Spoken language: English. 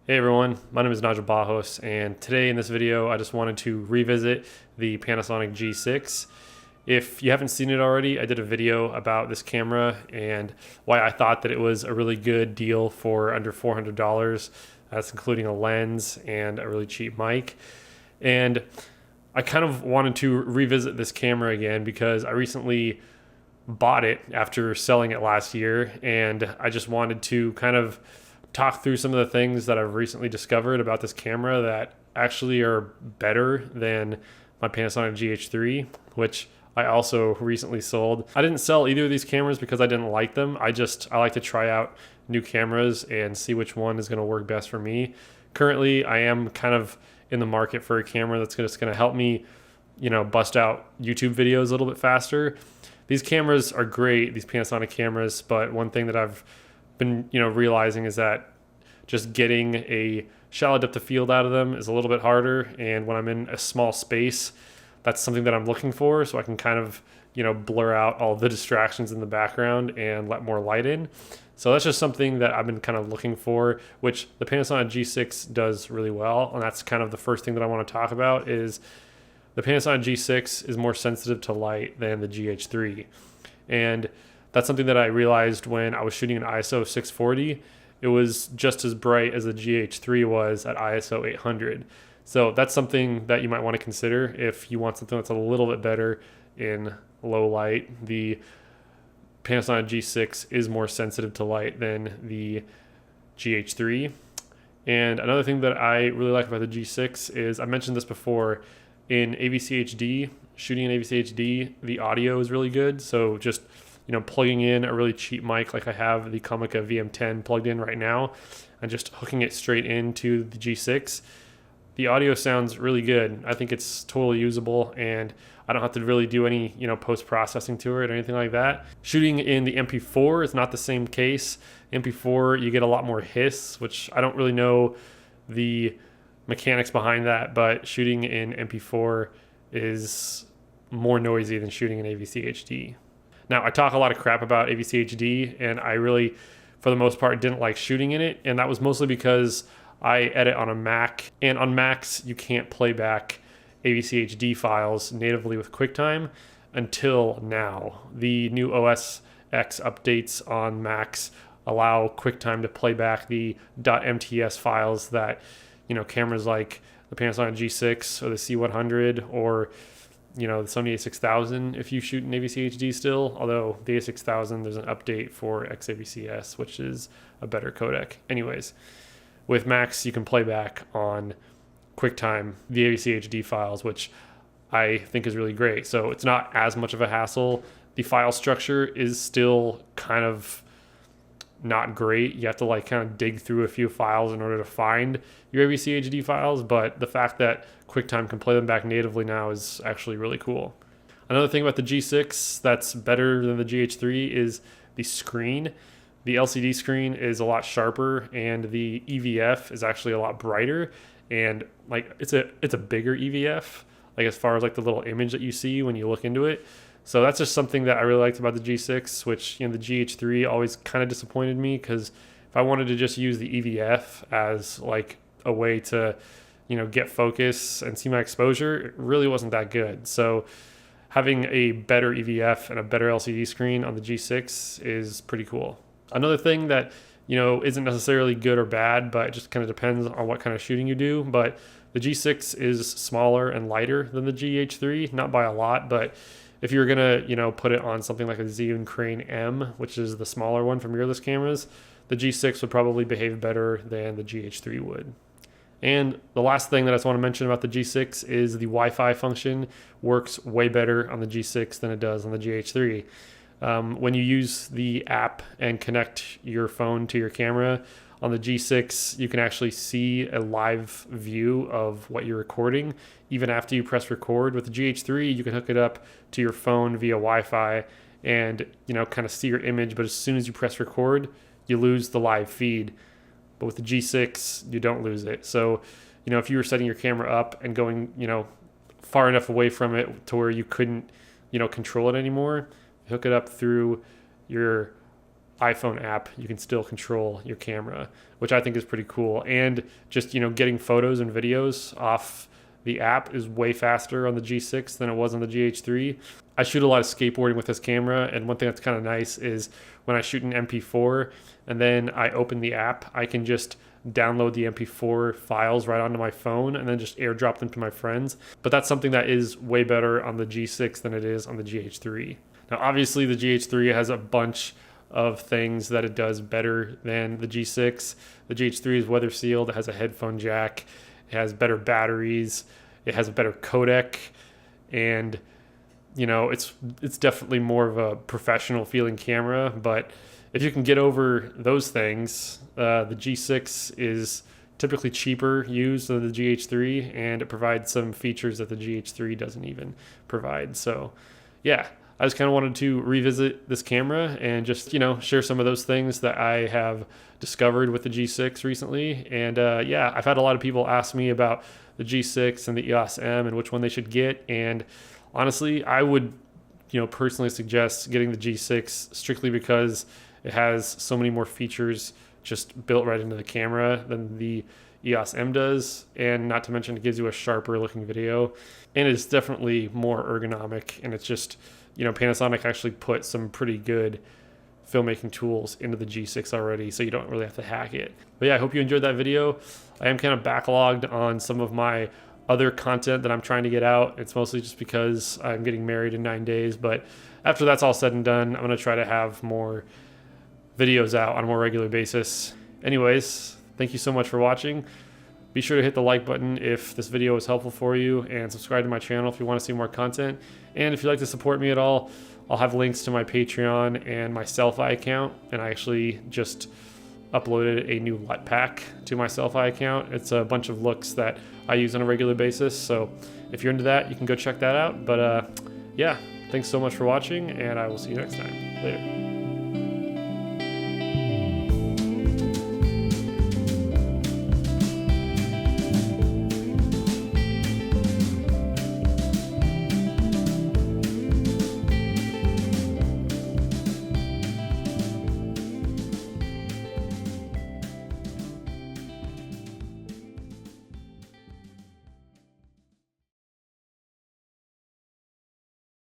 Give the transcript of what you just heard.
Hey everyone, my name is Nigel Bajos, and today in this video I just wanted to revisit the Panasonic G6. If you haven't seen it already, I did a video about this camera and why I thought that it was a really good deal for under $400. That's including a lens and a really cheap mic. And I kind of wanted to revisit this camera again because I recently bought it after selling it last year, and I just wanted to kind of talk through some of the things that I've recently discovered about this camera that actually are better than my Panasonic GH3, which I also recently sold. I didn't sell either of these cameras because I didn't like them. I like to try out new cameras and see which one is going to work best for me. Currently, I am kind of in the market for a camera that's just going to help me, bust out YouTube videos a little bit faster. These cameras are great, these Panasonic cameras, but one thing that I've been realizing is that just getting a shallow depth of field out of them is a little bit harder, and when I'm in a small space, that's something that I'm looking for, so I can kind of blur out all the distractions in the background and let more light in. So that's just something that I've been kind of looking for, which the Panasonic G6 does really well. And that's kind of the first thing that I want to talk about is the Panasonic G6 is more sensitive to light than the GH3. And that's something that I realized when I was shooting an ISO 640. It was just as bright as the GH3 was at ISO 800. So that's something that you might want to consider if you want something that's a little bit better in low light. The Panasonic G6 is more sensitive to light than the GH3. And another thing that I really like about the G6 is, I mentioned this before, in AVC HD, shooting in AVC HD, the audio is really good. So just plugging in a really cheap mic like I have the Comica VM10 plugged in right now and just hooking it straight into the G6, the audio sounds really good. I think it's totally usable, and I don't have to really do any post-processing to it or anything like that. Shooting in the MP4 is not the same case. MP4, you get a lot more hiss, which I don't really know the mechanics behind that, but shooting in MP4 is more noisy than shooting in AVC HD. Now, I talk a lot of crap about AVC HD, and I really, for the most part, didn't like shooting in it. And that was mostly because I edit on a Mac, and on Macs, you can't play back AVC HD files natively with QuickTime until now. The new OS X updates on Macs allow QuickTime to play back the .mts files that, cameras like the Panasonic G6 or the C100 or the Sony a6000 if you shoot in AVC HD still, although the a6000 there's an update for XAVCS, which is a better codec. Anyways, with Macs you can play back on QuickTime the AVC HD files, which I think is really great. So it's not as much of a hassle. The file structure is still kind of not great. You have to kind of dig through a few files in order to find your AVC HD files, but the fact that QuickTime can play them back natively now is actually really cool. Another thing about the G6 that's better than the GH3 is the screen. The LCD screen is a lot sharper, and the EVF is actually a lot brighter, and it's a bigger EVF, as far as the little image that you see when you look into it. So that's just something that I really liked about the G6, which the GH3 always kind of disappointed me, because if I wanted to just use the EVF as a way to get focus and see my exposure, it really wasn't that good. So having a better EVF and a better LCD screen on the G6 is pretty cool. Another thing that isn't necessarily good or bad, but it just kind of depends on what kind of shooting you do, but the G6 is smaller and lighter than the GH3, not by a lot, but if you're gonna, put it on something like a Zhiyun Crane M, which is the smaller one from mirrorless cameras, the G6 would probably behave better than the GH3 would. And the last thing that I just want to mention about the G6 is the Wi-Fi function works way better on the G6 than it does on the GH3. When you use the app and connect your phone to your camera, on the G6, you can actually see a live view of what you're recording, even after you press record. With the GH3, you can hook it up to your phone via Wi-Fi and, kind of see your image. But as soon as you press record, you lose the live feed. But with the G6, you don't lose it. So, if you were setting your camera up and going, far enough away from it to where you couldn't, control it anymore, hook it up through your iPhone app, you can still control your camera, which I think is pretty cool. And just, getting photos and videos off the app is way faster on the G6 than it was on the GH3. I shoot a lot of skateboarding with this camera, and one thing that's kind of nice is when I shoot an MP4 and then I open the app, I can just download the MP4 files right onto my phone and then just airdrop them to my friends. But that's something that is way better on the G6 than it is on the GH3. Now, obviously, the GH3 has a bunch of things that it does better than the G6. The GH3 is weather sealed. It has a headphone jack. It has better batteries. It has a better codec, and it's definitely more of a professional feeling camera. But if you can get over those things, the G6 is typically cheaper used than the GH3, and it provides some features that the GH3 doesn't even provide. So yeah, I just kind of wanted to revisit this camera and just, share some of those things that I have discovered with the G6 recently. And yeah, I've had a lot of people ask me about the G6 and the EOS M and which one they should get. And honestly, I would, personally suggest getting the G6 strictly because it has so many more features just built right into the camera than the EOS M does. And not to mention, it gives you a sharper looking video. And it's definitely more ergonomic, and it's just, Panasonic actually put some pretty good filmmaking tools into the G6 already, so you don't really have to hack it. But yeah, I hope you enjoyed that video. I am kind of backlogged on some of my other content that I'm trying to get out. It's mostly just because I'm getting married in 9 days, but after that's all said and done, I'm going to try to have more videos out on a more regular basis. Anyways, thank you so much for watching. Be sure to hit the like button if this video was helpful for you, and subscribe to my channel if you want to see more content. And if you'd like to support me at all, I'll have links to my Patreon and my Selfie account. And I actually just uploaded a new LUT pack to my Selfie account. It's a bunch of looks that I use on a regular basis. So if you're into that, you can go check that out. But yeah, thanks so much for watching, and I will see you next time. Later.